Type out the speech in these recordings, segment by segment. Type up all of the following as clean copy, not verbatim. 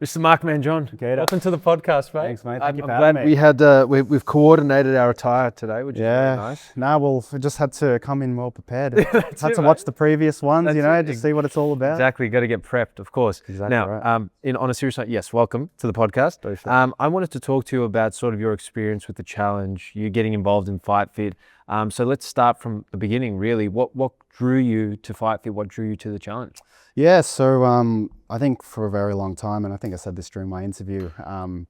Mr. Marc Manjon, welcome to the podcast, mate. Thanks, mate. Thank you for I'm having glad me. we've coordinated our attire today, which is very nice. No, well, we just had to come in well prepared. Had to mate. watch the previous ones, That's just see what it's all about. Exactly, got to get prepped, of course. Exactly now, right. on a serious note, yes, welcome to the podcast. I wanted to talk to you about sort of your experience with the challenge, you getting involved in Fight Fit. So let's start from the beginning, really. What drew you to Fight Fit? What drew you to the challenge? Yeah, so I think for a very long time, and I think I said this during my interview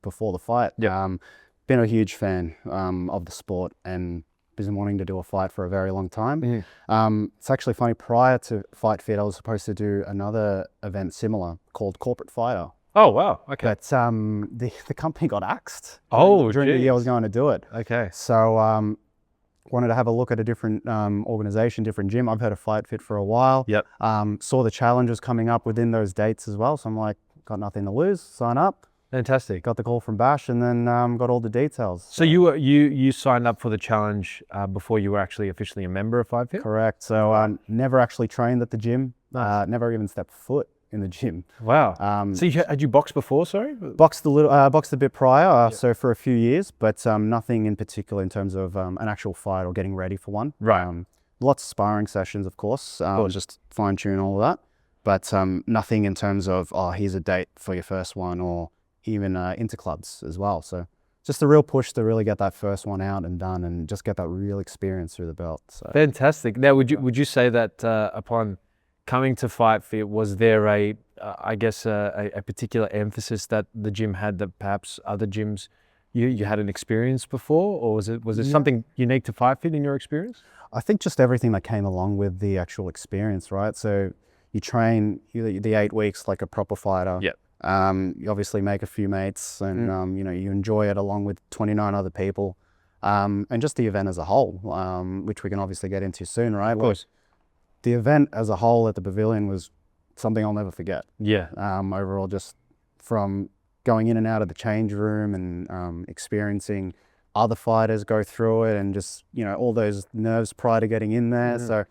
before the fight, been a huge fan of the sport and been wanting to do a fight for a very long time. It's actually funny, prior to Fight Fit, I was supposed to do another event similar called Corporate Fighter. Oh, wow, okay. But the company got axed during the year I was going to do it. Okay. So wanted to have a look at a different organization, different gym. I've heard of Fight Fit for a while. Yep. Saw the challenges coming up within those dates as well. So I'm like, got nothing to lose, sign up. Fantastic. Got the call from Bash and then got all the details. So you signed up for the challenge before you were actually officially a member of Fight Fit? Correct. So never actually trained at the gym. Nice. Never even stepped foot in the gym. Wow. So had you boxed before, sorry? Boxed a bit prior, so for a few years, but nothing in particular in terms of an actual fight or getting ready for one. Right. Lots of sparring sessions, of course, just fine tune all of that, but nothing in terms of, here's a date for your first one, or even into clubs as well. So just a real push to really get that first one out and done and just get that real experience through the belt. So. Fantastic. Now, would you say that upon coming to Fight Fit, was there a particular emphasis that the gym had that perhaps other gyms you hadn't experienced before, or was it something unique to Fight Fit in your experience? I think just everything that came along with the actual experience, right? So you train the 8 weeks like a proper fighter. Yep. You obviously make a few mates, and you enjoy it along with 29 other people, and just the event as a whole, which we can obviously get into soon, right? Of course. The event as a whole at the pavilion was something I'll never forget. Yeah. Overall, just from going in and out of the change room and experiencing other fighters go through it, and just all those nerves prior to getting in there. So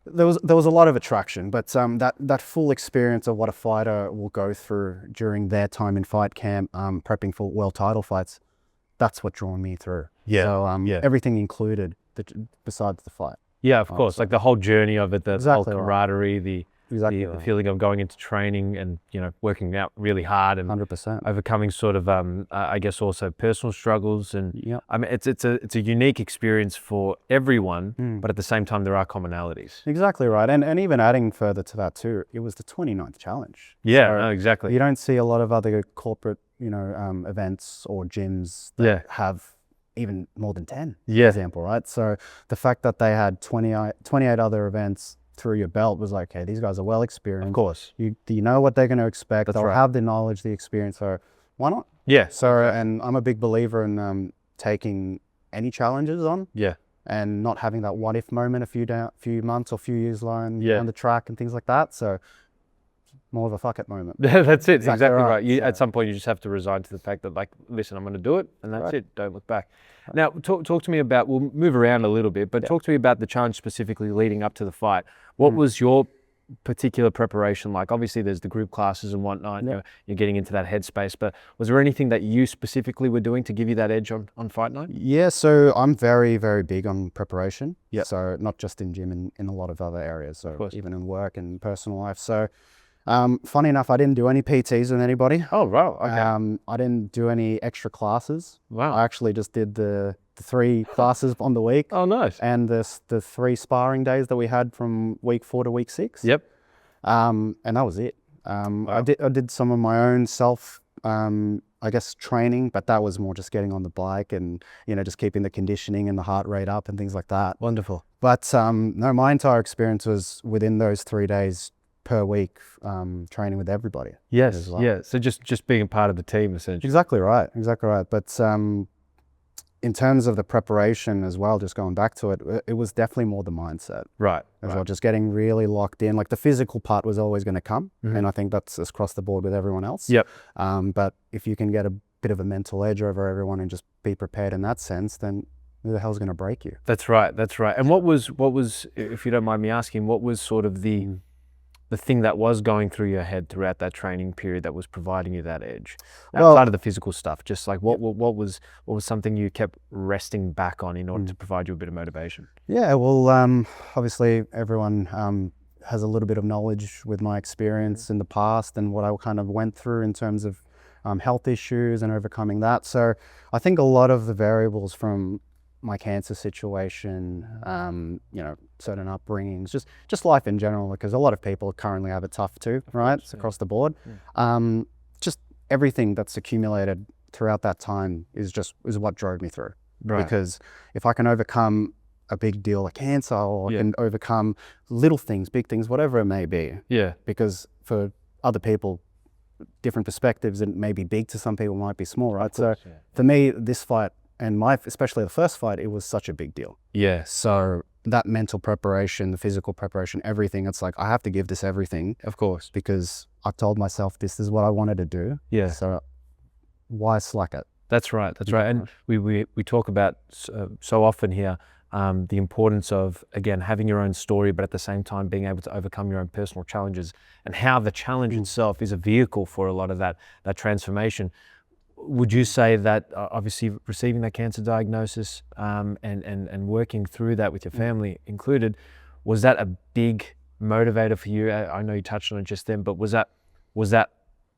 there was a lot of attraction, but that full experience of what a fighter will go through during their time in fight camp, prepping for world title fights, that's what drawn me through. Yeah. So everything included besides the fight. Yeah, of course. Like the whole journey of it, the whole camaraderie, the feeling of going into training and working out really hard and 100% overcoming sort of I guess also personal struggles, and I mean it's a unique experience for everyone, but at the same time there are commonalities. Exactly right, and even adding further to that too, it was the 29th challenge. Yeah, so no, exactly. You don't see a lot of other corporate events or gyms that have even more than 10, for example, right? So the fact that they had 28 other events through your belt was like, okay, these guys are well experienced. Of course. You know what they're going to expect. They'll right. have the knowledge, the experience, so why not? Yeah. So, and I'm a big believer in taking any challenges on. Yeah. And not having that what if moment a few months or few years down the track and things like that. So more of a fuck it moment. That's it. Exactly right. So, at some point you just have to resign to the fact that, like, listen, I'm going to do it, and that's it. Don't look back. Now, talk to me about, we'll move around a little bit, but talk to me about the challenge specifically leading up to the fight. What was your particular preparation like? Obviously there's the group classes and whatnot, you're getting into that headspace, but was there anything that you specifically were doing to give you that edge on fight night? Yeah, so I'm very, very big on preparation. So not just in gym, in a lot of other areas, so even in work and personal life. So funny enough, I didn't do any PTs with anybody. Oh, wow. Okay. I didn't do any extra classes. Wow. I actually just did the 3 classes on the week. Oh, nice. And the 3 sparring days that we had from week 4 to week 6. Yep. And that was it. Wow. I did some of my own self, I guess, training, but that was more just getting on the bike and, just keeping the conditioning and the heart rate up and things like that. Wonderful. But no, my entire experience was within those 3 days per week, training with everybody. Yes. As well. Yeah. So just being a part of the team, essentially. Exactly right. But in terms of the preparation as well, just going back to it, it was definitely more the mindset. Right. As well, just getting really locked in. Like the physical part was always going to come, and I think that's across the board with everyone else. Yep. But if you can get a bit of a mental edge over everyone and just be prepared in that sense, then who the hell's going to break you? That's right. That's right. And what was, if you don't mind me asking, what was sort of the thing that was going through your head throughout that training period that was providing you that edge outside of the physical stuff? Just like what was something you kept resting back on in order to provide you a bit of motivation? Yeah, well, obviously everyone has a little bit of knowledge with my experience in the past and what I kind of went through in terms of health issues and overcoming that. So I think a lot of the variables from my cancer situation, certain upbringings, just life in general, because a lot of people currently have it tough too, right? It's across the board. Just everything that's accumulated throughout that time is what drove me through. Right. Because if I can overcome a big deal like cancer, or I can overcome little things, big things, whatever it may be. Yeah. Because for other people, different perspectives, it may be big to some people, might be small, right? Course, so for me, this fight, and especially the first fight, it was such a big deal. Yeah. So that mental preparation, the physical preparation, everything, it's like, I have to give this everything. Of course. Because I told myself this is what I wanted to do. Yeah. So why slack it? That's right. That's right. And we talk about so often here, the importance of, again, having your own story, but at the same time being able to overcome your own personal challenges, and how the challenge itself is a vehicle for a lot of that transformation. Would you say that obviously receiving that cancer diagnosis and working through that with your family included, was that a big motivator for you? I know you touched on it just then, but was that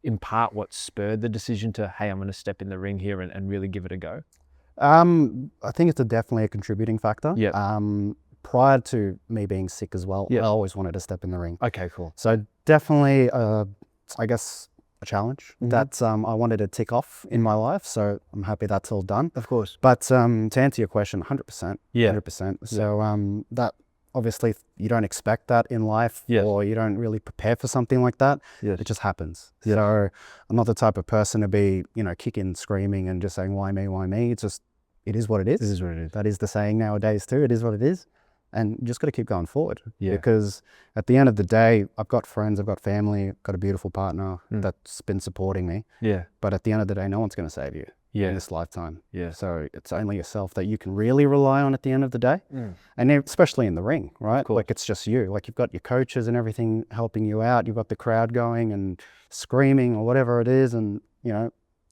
in part what spurred the decision to, hey, I'm going to step in the ring here and really give it a go? I think it's definitely a contributing factor. Yeah. Prior to me being sick as well, I always wanted to step in the ring. Okay, cool. So definitely, I guess, a challenge that I wanted to tick off in my life. So I'm happy that's all done. Of course. But to answer your question, 100%. Yeah. 100%. So that obviously you don't expect that in life, or you don't really prepare for something like that. Yes. It just happens. Yeah. So I'm not the type of person to be, kicking, screaming and just saying, why me, why me? It's just, it is what it is. It is what it is. That is the saying nowadays too. It is what it is. And you just got to keep going forward. Yeah. Because at the end of the day, I've got friends, I've got family, I've got a beautiful partner that's been supporting me. Yeah. But at the end of the day, no one's going to save you in this lifetime. Yeah. So it's only yourself that you can really rely on at the end of the day. And especially in the ring, right? Like it's just you. Like you've got your coaches and everything helping you out. You've got the crowd going and screaming or whatever it is. And,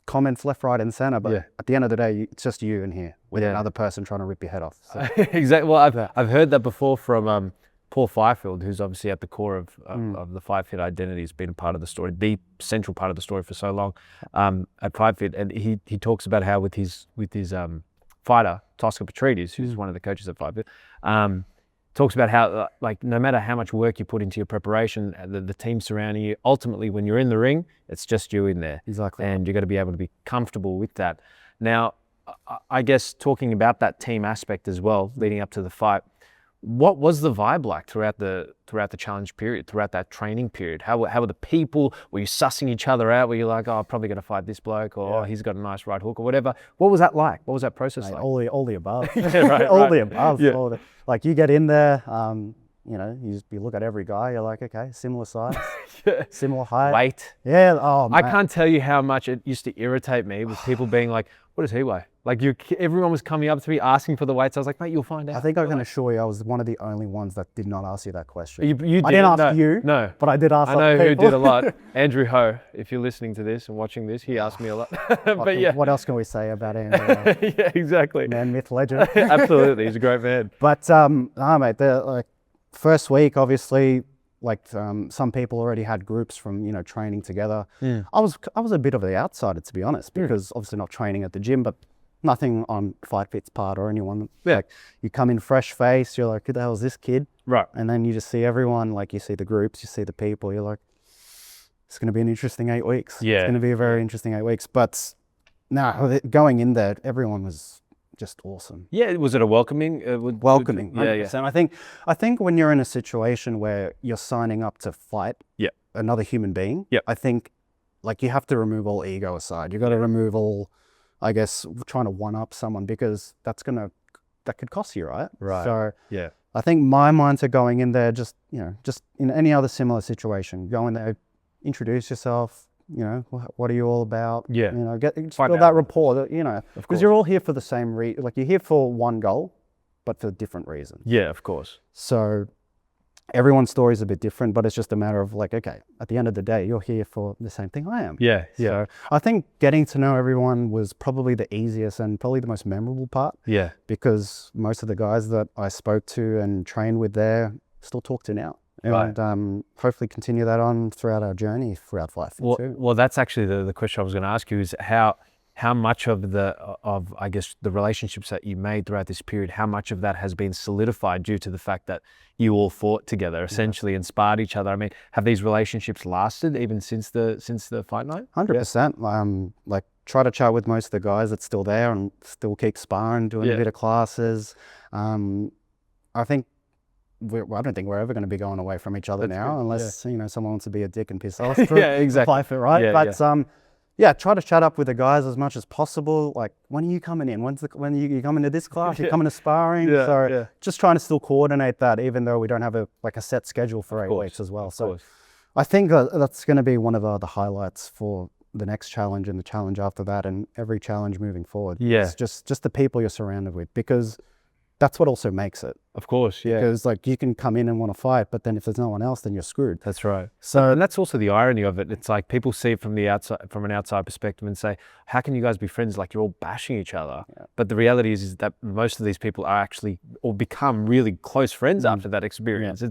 comments left, right, and center. But at the end of the day, it's just you in here with another person trying to rip your head off. So. Exactly. Well, I've heard that before from Paul Fifield, who's obviously at the core of the Five Fit identity. Has been a part of the story, the central part of the story for so long at Five Fit. And he talks about how with his fighter, Tosca Petrides, who's one of the coaches at Five Fit, talks about how, like, no matter how much work you put into your preparation, the team surrounding you, ultimately when you're in the ring, it's just you in there. Exactly. And you've got to be able to be comfortable with that. Now, I guess talking about that team aspect as well, leading up to the fight, what was the vibe like throughout the challenge period, throughout that training period? How were the people? Were you sussing each other out? Were you like, oh, I'm probably going to fight this bloke, or oh, he's got a nice right hook, or whatever? What was that like? What was that process like? All the above. Right, all the above. Yeah. Like you get in there, you look at every guy, you're like, okay, similar size, similar height. Weight. Yeah. Oh, I can't tell you how much it used to irritate me with people being like, what does he weigh? Like everyone was coming up to me asking for the weights. I was like, mate, you'll find out. I think I can assure you, I was one of the only ones that did not ask you that question. You did. I didn't ask you. No. But I did ask other people. I know who did a lot. Andrew Ho, if you're listening to this and watching this, he asked me a lot. But yeah. What else can we say about Andrew? Yeah, exactly. Man, myth, legend. Absolutely. He's a great man. But, mate, the first week, obviously, some people already had groups from, training together. Yeah. I was a bit of the outsider, to be honest, because obviously not training at the gym, but nothing on Fight Fit's part or anyone. Yeah. Like you come in fresh face, you're like, who the hell is this kid? Right. And then you just see everyone, like you see the groups, you see the people, you're like, it's going to be an interesting 8 weeks. Yeah. It's going to be a very interesting 8 weeks. But no, going in there, everyone was just awesome. Yeah. Was it a welcoming? Welcoming. 100%. Yeah. I think when you're in a situation where you're signing up to fight another human being, I think like you have to remove all ego aside. You got to remove all I guess, trying to one up someone, because that could cost you, right? Right. So Yeah. I think my mindset going in there, just in any other similar situation, go in there, introduce yourself, what are you all about? Yeah. Just build that rapport, because you're all here for the same like you're here for one goal, but for different reasons. Yeah, of course. So everyone's story is a bit different, but it's just a matter of like, okay, at the end of the day, you're here for the same thing I am. Yeah. Yeah. So I think getting to know everyone was probably the easiest and probably the most memorable part. Yeah. Because most of the guys that I spoke to and trained with there still talk to now. And hopefully continue that on throughout our journey throughout Fight Fit too. Well, that's actually the question I was going to ask you, is how much of I guess the relationships that you made throughout this period, how much of that has been solidified due to the fact that you all fought together, essentially, and sparred each other? I mean, have these relationships lasted even since the fight night? 100%. Like, try to chat with most of the guys that's still there and still keep sparring, doing a bit of classes. I think I don't think we're ever going to be going away from each other now, unless someone wants to be a dick and piss us through. Yeah, exactly. Fight Fit, right? But try to chat up with the guys as much as possible. Like, when are you coming in? When you coming to this class? You're coming to sparring. Just trying to still coordinate that, even though we don't have a set schedule for 8 weeks as well. So I think that's going to be one of the highlights for the next challenge and the challenge after that, and every challenge moving forward. Yeah, it's just the people you're surrounded with, because that's what also makes it. Of course, yeah. Because like, you can come in and want to fight, but then if there's no one else, then you're screwed. That's right. So, and that's also the irony of it. It's like people see it from the outside, from an outside perspective, and say, "How can you guys be friends? Like, you're all bashing each other." Yeah. But the reality is that most of these people are actually or become really close friends after that experience. Yeah.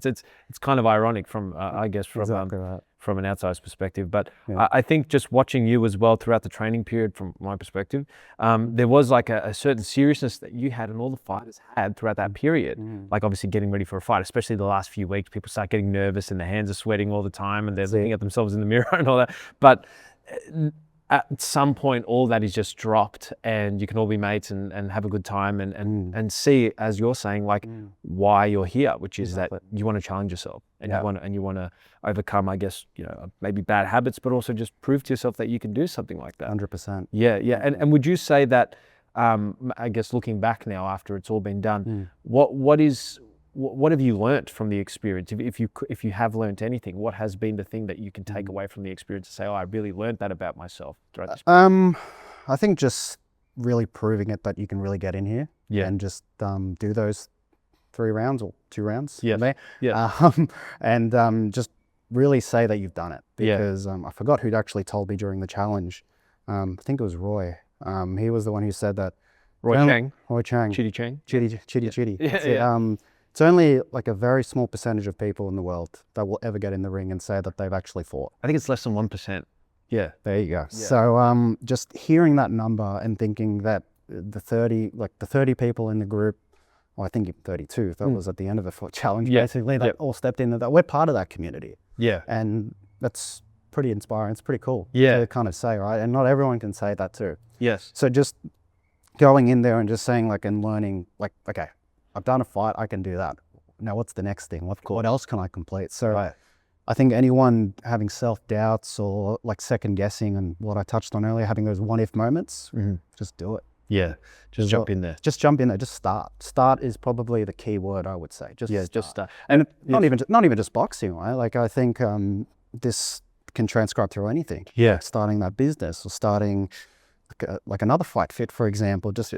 It's kind of ironic from I guess from an outsider's perspective. But I think just watching you as well throughout the training period, from my perspective, there was like a certain seriousness that you had and all the fighters had throughout that period. Like, obviously getting ready for a fight, especially the last few weeks, people start getting nervous and their hands are sweating all the time and they're looking at themselves in the mirror and all that. But at some point, all that is just dropped, and you can all be mates and have a good time and see, as you're saying, like why you're here, which is that you want to challenge yourself and you want to overcome, I guess, maybe bad habits, but also just prove to yourself that you can do something like that. 100%. Yeah. And would you say that, I guess looking back now after it's all been done, what have you learnt from the experience? If you have learnt anything, what has been the thing that you can take away from the experience to say, "Oh, I really learnt that about myself throughout this"? I think just really proving it that you can really get in here, and just do those 3 rounds or 2 rounds. And just really say that you've done it, because I forgot who'd actually told me during the challenge. I think it was Roy. He was the one who said that. Roy Chang. Chitty Chang. Chitty. It's only like a very small percentage of people in the world that will ever get in the ring and say that they've actually fought. I think it's less than 1%. Yeah. There you go. Yeah. So just hearing that number and thinking that the 30 people in the group, well, I think 32, that was at the end of the challenge, basically, they all stepped in, that we're part of that community. Yeah. And that's pretty inspiring. It's pretty cool to kind of say, right? And not everyone can say that too. Yes. So just going in there and just saying, like, and learning, like, okay, I've done a fight, I can do that. Now what's the next thing? What else can I complete? So I think anyone having self-doubts or like second guessing, and what I touched on earlier, having those what-if moments, just do it. Yeah, just jump in there. Just jump in there. Just start. Start is probably the key word, I would say. Just start. And not even just boxing, right? Like, I think this can transcribe through anything. Yeah, like starting that business or starting like another Fight Fit, for example. Just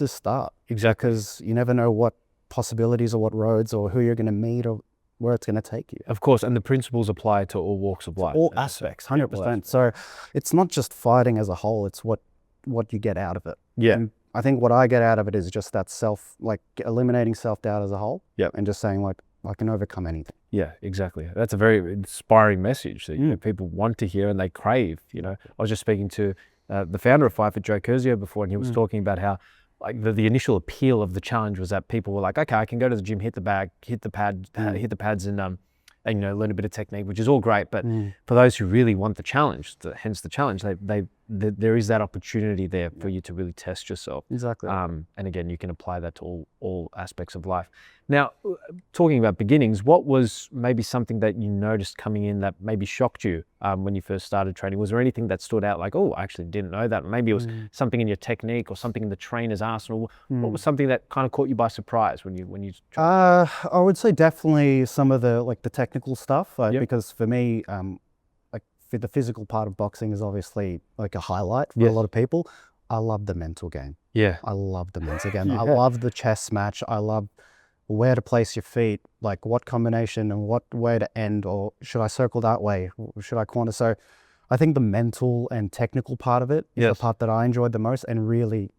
start. Exactly. Because you never know what possibilities or what roads or who you're going to meet or where it's going to take you. Of course, and the principles apply to all walks of life. All aspects, 100%. So it's not just fighting as a whole, it's what you get out of it. Yeah. And I think what I get out of it is just that eliminating self-doubt as a whole. Yeah. And just saying, like, I can overcome anything. Yeah, exactly. That's a very inspiring message that people want to hear and they crave. I was just speaking to the founder of Fight Fit, Joe Curzio, before, and he was talking about how, like, the initial appeal of the challenge was that people were like, okay, I can go to the gym, hit the bag, hit the pads, and learn a bit of technique, which is all great. But for those who really want the challenge, hence the challenge, they there is that opportunity there for you to really test yourself. Exactly. And again, you can apply that to all aspects of life. Now, talking about beginnings, what was maybe something that you noticed coming in that maybe shocked you when you first started training? Was there anything that stood out like, oh, I actually didn't know that? Maybe it was something in your technique or something in the trainer's arsenal. What was something that kind of caught you by surprise when you I would say definitely some of the technical stuff, because for me, for the physical part of boxing is obviously like a highlight for a lot of people. I love the mental game. Yeah. I love the mental game. I love the chess match. I love where to place your feet, like what combination and what way to end, or should I circle that way? Should I corner? So I think the mental and technical part of it is the part that I enjoyed the most and really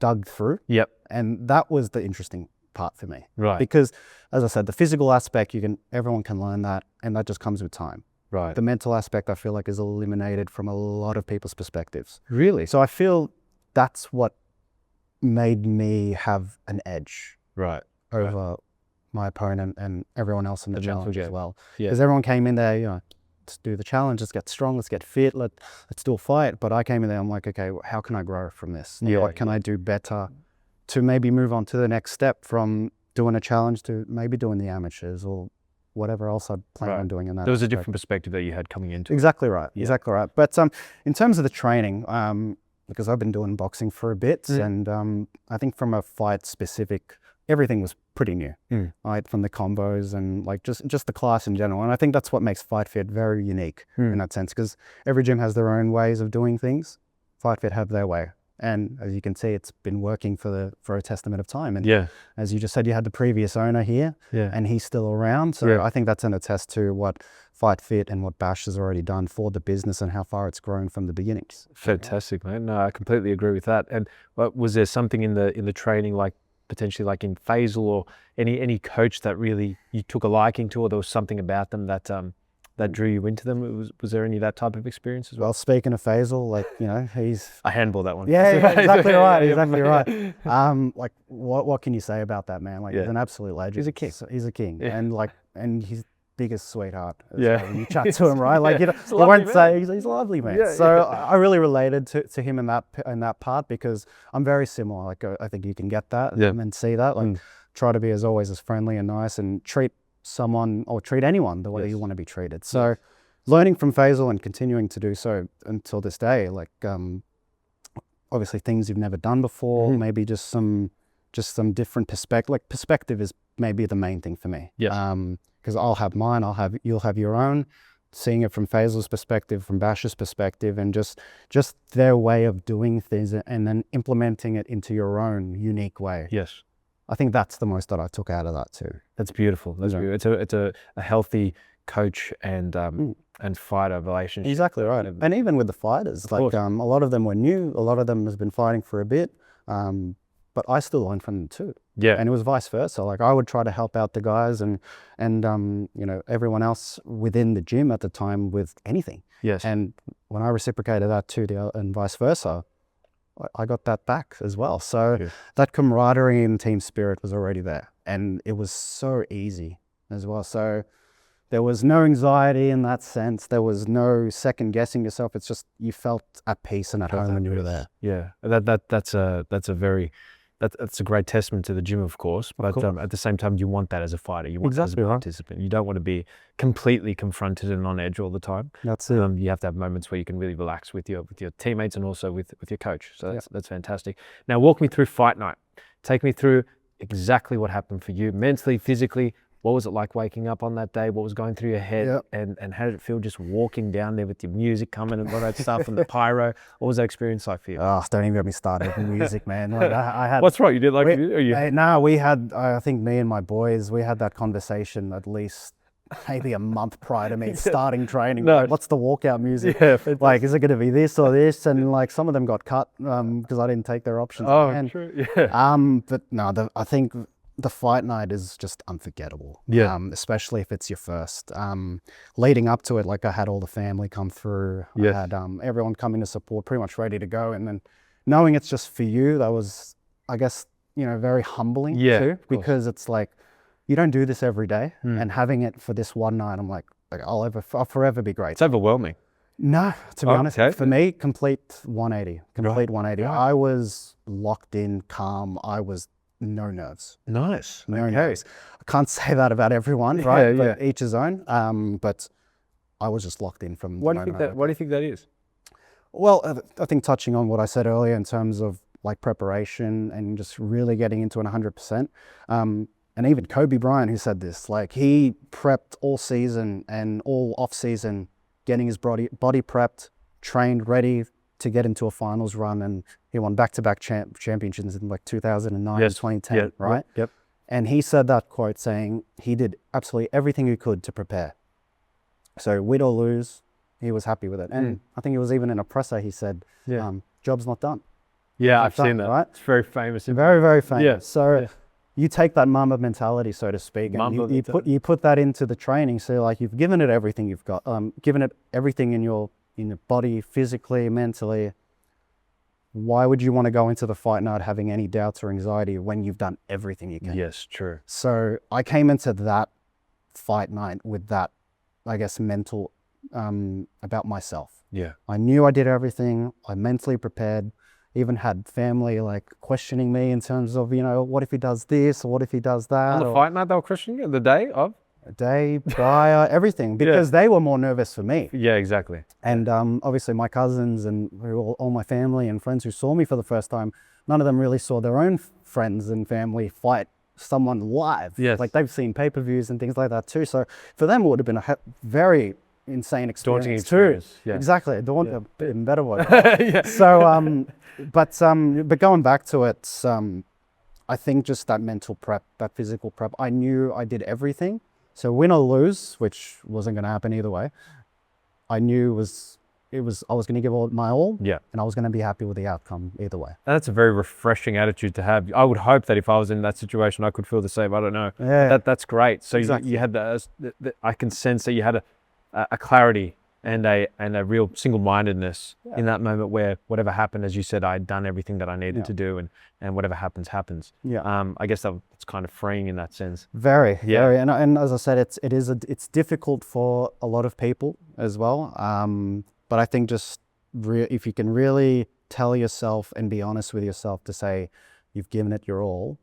dug through. Yep. And that was the interesting part for me. Right. Because as I said, the physical aspect, everyone can learn that, and that just comes with time. Right. The mental aspect, I feel like, is eliminated from a lot of people's perspectives. Really? So I feel that's what made me have an edge over my opponent and everyone else in the challenge as well. Because everyone came in there, let's do the challenge, let's get strong, let's get fit, let's do a fight. But I came in there, I'm like, okay, how can I grow from this? What can I do better to maybe move on to the next step from doing a challenge to maybe doing the amateurs or whatever else I'd plan on doing in that. There was a different perspective that you had coming into it. Exactly right. Exactly right. But in terms of the training, because I've been doing boxing for a bit, and I think from a fight specific, everything was pretty new, right? From the combos and like just the class in general. And I think that's what makes Fight Fit very unique in that sense, because every gym has their own ways of doing things. Fight Fit have their way. And as you can see, it's been working for a testament of time. And as you just said, you had the previous owner here, and he's still around. So I think that's an attest to what Fight Fit and what Bash has already done for the business and how far it's grown from the beginnings. Fantastic, man. No, I completely agree with that. And was there something in the training, like potentially like in Faisal or any coach that really you took a liking to, or there was something about them that drew you into them? Was there any of that type of experience as well? Well, speaking of Faisal, he's I handball that one. Yeah, exactly right, exactly right. Like what can you say about that man? Like he's an absolute legend. He's a king. He's a king, and he's biggest sweetheart. Yeah, you chat to him, right? Like I won't say he's a lovely man. So I really related to him in that part, because I'm very similar. Like I think you can get that and see that. Like try to be always as friendly and nice, and treat someone or treat anyone the way you want to be treated. So learning from Faisal and continuing to do so until this day, like obviously things you've never done before, maybe just some different perspective. Like perspective is maybe the main thing for me. Because I'll have mine, you'll have your own. Seeing it from Faisal's perspective, from Bash's perspective, and just their way of doing things, and then implementing it into your own unique way. Yes. I think that's the most that I took out of that too. That's beautiful. That's beautiful. It's a healthy coach and fighter relationship. Exactly right. And even with the fighters, like a lot of them were new. A lot of them has been fighting for a bit, but I still learned from them too. Yeah. And it was vice versa. Like I would try to help out the guys and everyone else within the gym at the time with anything. Yes. And when I reciprocated that too, and vice versa, I got that back as well. So that camaraderie and team spirit was already there, and it was so easy as well. So there was no anxiety in that sense. There was no second guessing yourself. It's just you felt at peace and at home when you were there. Yeah, that's a great testament to the gym, of course. But at the same time, you want that as a fighter. You want that as a participant. You don't want to be completely confronted and on edge all the time. That's it. You have to have moments where you can really relax with your teammates and also with your coach. So that's fantastic. Now, walk me through fight night. Take me through exactly what happened for you mentally, physically. What was it like waking up on that day? What was going through your head? And how did it feel just walking down there with your music coming and all that stuff and the pyro? What was that experience like for you? Oh, don't even get me started with music, man. Like I had. What's right? You did like music? No, we had, I think me and my boys, we had that conversation at least maybe a month prior to me starting training. No. Like, what's the walkout music? Yeah, like, is it going to be this or this? And like some of them got cut because I didn't take their options. Oh, true. Yeah. But no, I think the fight night is just unforgettable. Yeah. Especially if it's your first. Leading up to it, like I had all the family come through. Yes. I had everyone coming to support, pretty much ready to go. And then knowing it's just for you, that was, I guess, very humbling too, because it's like, you don't do this every day. And having it for this one night, I'm like I'll forever be grateful. It's overwhelming. No, to be honest, okay. for me, complete 180. Complete 180. Right. I was locked in, calm. I was no nerves. Nice. No Okay. nerves. I can't say that about everyone, right? Yeah, But each his own. But I was just locked in from the What do you think moment. that? What do you think that is? Well, I think touching on what I said earlier in terms of like preparation and just really getting into it 100%. And even Kobe Bryant, who said this, like he prepped all season and all off season, getting his body prepped, trained, ready to get into a finals run, and he won back-to-back championships in like 2009 and 2010, right? Yep. And he said that quote saying he did absolutely everything he could to prepare. So win or lose, he was happy with it. And I think it was even in a presser, he said, job's not done. Yeah, I've seen that. Right? It's very famous. Very, very famous. Yeah. So you take that Mamba mentality, so to speak, and you put that into the training. So like you've given it everything you've got, given it everything in your body, physically, mentally. Why would you want to go into the fight not having any doubts or anxiety when you've done everything you can? Yes, true. So I came into that fight night with that, I guess, mental about myself. Yeah. I knew I did everything. I mentally prepared. Even had family like questioning me in terms of, what if he does this or what if he does that? On the fight night, they were questioning you the day of? A day prior, everything, because they were more nervous for me. Yeah, exactly. And obviously my cousins and all my family and friends who saw me for the first time, none of them really saw their own friends and family fight someone live. Yes. Like they've seen pay-per-views and things like that too. So for them, it would have been a very insane experience, Daunting experience. too. Yeah. Exactly, a better word. Yeah. So, but going back to it, I think just that mental prep, that physical prep, I knew I did everything. So win or lose, which wasn't going to happen either way, I knew I was going to give my all, and I was going to be happy with the outcome either way. That's a very refreshing attitude to have. I would hope that if I was in that situation, I could feel the same. I don't know. Yeah. That's great. So exactly. you had I can sense that you had a clarity and a real single-mindedness in that moment where whatever happened, as you said, I had done everything that I needed to do, and whatever happens, happens. Yeah. I guess it's kind of freeing in that sense. Very. And as I said, it's difficult for a lot of people as well. But I think just if you can really tell yourself and be honest with yourself to say you've given it your all,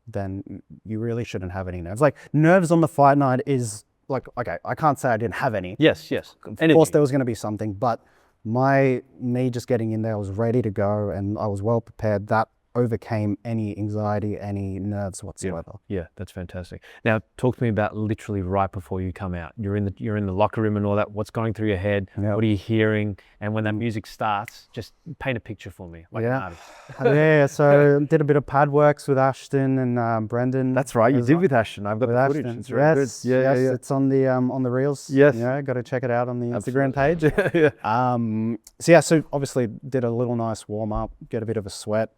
then you really shouldn't have any nerves. Like nerves on the fight night is like, okay, I can't say I didn't have any. Yes. Of course there was going to be something, but me just getting in there, I was ready to go and I was well prepared. That overcame any anxiety, any nerves whatsoever. Yeah, that's fantastic. Now, talk to me about literally right before you come out. You're in the locker room and all that. What's going through your head? What are you hearing? And when that music starts, just paint a picture for me, like an artist. So did a bit of pad works with Ashton and Brendan. That's right, you did with Ashton. I've got the footage. Ashton. It's really good. Yes, it's on the reels. Yes. Yeah, got to check it out on the Instagram page. Yeah. So obviously did a little nice warm up, get a bit of a sweat.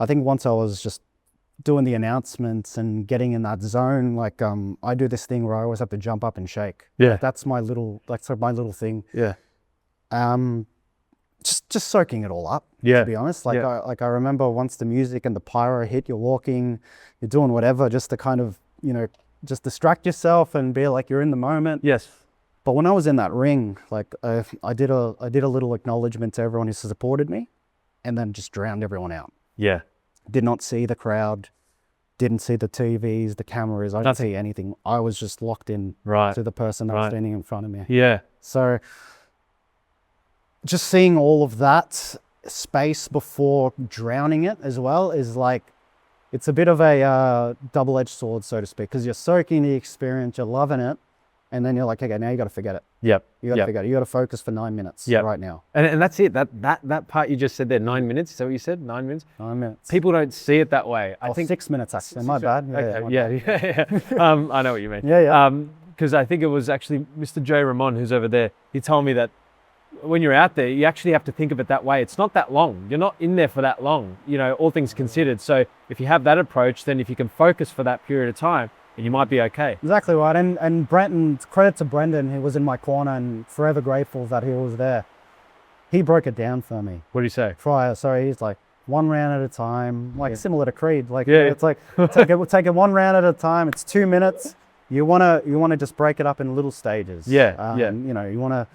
I think once I was just doing the announcements and getting in that zone, like I do this thing where I always have to jump up and shake. Yeah. That's my little thing. Yeah. Just soaking it all up. Yeah. To be honest, I remember once the music and the pyro hit, you're walking, you're doing whatever, just to kind of just distract yourself and be like you're in the moment. Yes. But when I was in that ring, like I did a little acknowledgement to everyone who supported me, and then just drowned everyone out. Yeah. Did not see the crowd, didn't see the TVs, the cameras. I didn't see anything. I was just locked in to the person that was standing in front of me. Yeah. So just seeing all of that space before drowning it as well is like, it's a bit of a double-edged sword, so to speak, because you're soaking the experience, you're loving it, and then you're like, okay, now you got to forget it. Yep. You got to forget it. You got to focus for 9 minutes right now. And that's it. That part you just said there, 9 minutes. Is that what you said? 9 minutes? 9 minutes. People don't see it that way. I think 6 minutes actually. My bad. Yeah. I know what you mean. Yeah. Because I think it was actually Mr. J. Ramon who's over there. He told me that when you're out there, you actually have to think of it that way. It's not that long. You're not in there for that long, all things considered. So if you have that approach, then if you can focus for that period of time, then you might be okay. Exactly right. And Brenton, credit to Brendan, who was in my corner and forever grateful that he was there. He broke it down for me. What do you say? He's like, one round at a time, similar to Creed. Like, it's like, we'll take it one round at a time. It's 2 minutes. You wanna just break it up in little stages. Yeah. You wanna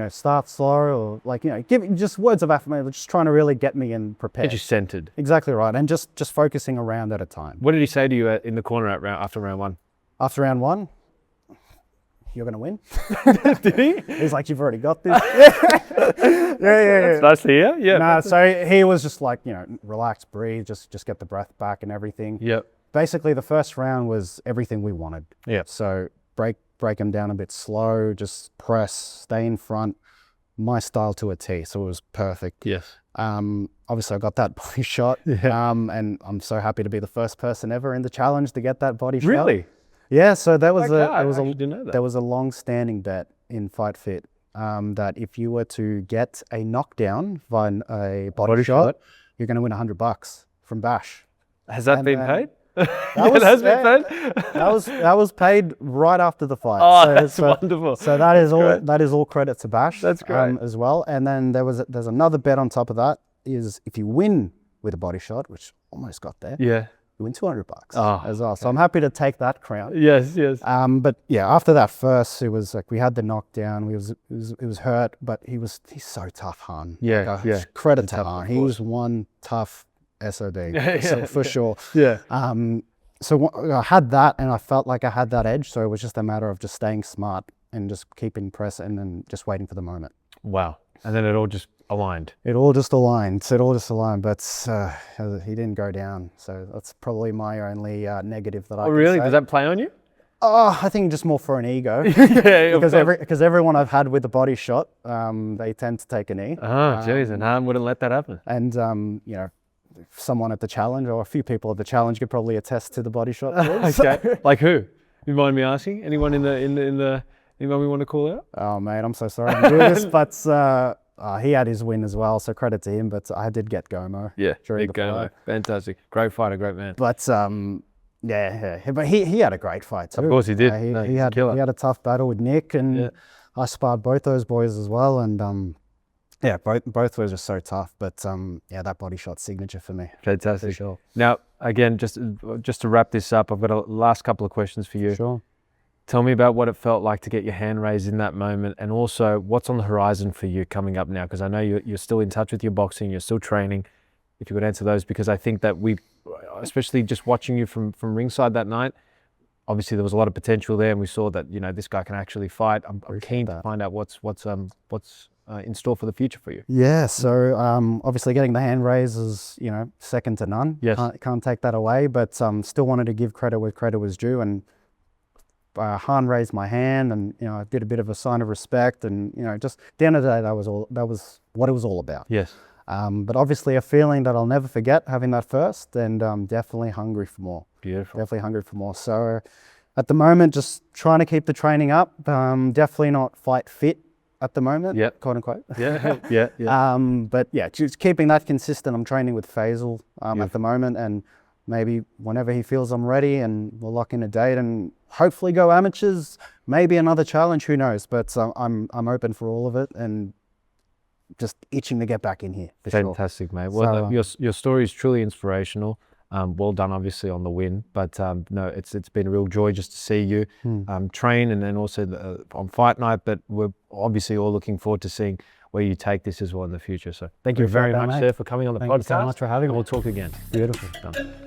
start slow, or like, give just words of affirmation, just trying to really get me in prepared. Get you centered. Exactly right. And just focusing a round at a time. What did he say to you in the corner after round one? After round one, you're going to win. Did he? He's like, you've already got this. Yeah. That's nice to hear. Yeah. Nah, so he was just like, relax, breathe, just get the breath back and everything. Yep. Basically, the first round was everything we wanted. Yeah. So break him down a bit slow, just press, stay in front, my style to a T. So it was perfect. Yes. Obviously I got that body shot. Yeah. And I'm so happy to be the first person ever in the challenge to get that body shot. Really? Yeah. So that was there was a long-standing bet in Fight Fit that if you were to get a knockdown via a body shot, you're going to win $100 from Bash. Has that been paid? That was paid right after the fight. Oh, that's wonderful. So that is all credit to Bash. That's great. As well. And then there's another bet on top of that, is if you win with a body shot, which almost got there. Yeah. You win $200 as well. Okay. So I'm happy to take that crown. Yes. But yeah, after that first, it was like we had the knockdown. It was hurt, but he's so tough, Han. Yeah. Credit to Han. He was one tough SOD, so for sure. Yeah. So I had that, and I felt like I had that edge. So it was just a matter of just staying smart and just keeping press, and then just waiting for the moment. Wow. And then it all just aligned. It all just aligned. But he didn't go down. So that's probably my only negative that I. Oh, really? Say. Does that play on you? Oh, I think just more for an ego. Yeah, because everyone I've had with the body shot, they tend to take a knee. Oh, geez, and Han wouldn't let that happen. And someone at the challenge, or a few people at the challenge, could probably attest to the body shot. Okay, like who? You mind me asking? Anyone in the anyone we want to call out? Oh mate, I'm so sorry to do this, but he had his win as well, so credit to him. But I did get Gomo. Yeah, during big the Gomo, fight. fantastic, great fighter, great man. But but he had a great fight too. Of course he did. He had a tough battle with Nick, and I sparred both those boys as well, and both were just so tough. But that body shot signature for me. Fantastic. For sure. Now again, just to wrap this up, I've got a last couple of questions for you. Sure. Tell me about what it felt like to get your hand raised in that moment, and also what's on the horizon for you coming up now, because I know you're still in touch with your boxing, you're still training. If you could answer those, because I think that especially just watching you from ringside that night, obviously there was a lot of potential there, and we saw that this guy can actually fight. I'm keen to find out what's in store for the future for you. Yeah, so obviously getting the hand raise is second to none. Yes. Can't take that away, but still wanted to give credit where credit was due, and Han raised my hand, and I did a bit of a sign of respect, and just at the end of the day, that was what it was all about. Yes. But obviously a feeling that I'll never forget, having that first, and definitely hungry for more. Beautiful. Definitely hungry for more. So at the moment, just trying to keep the training up. Definitely not fight fit at the moment. Yep. Quote unquote. Yeah. But yeah, just keeping that consistent. I'm training with Faisal at the moment, and maybe whenever he feels I'm ready, and we'll lock in a date and hopefully go amateurs, maybe another challenge, who knows? But I'm open for all of it, and just itching to get back in here. Fantastic, mate. Well, your story is truly inspirational. Well done, obviously, on the win. But no, it's been a real joy just to see you train, and then also on fight night. But we're obviously all looking forward to seeing where you take this as well in the future. So thank you very much, sir, for coming on the podcast. Thank you so much for having me. We'll talk again. Beautiful. Done.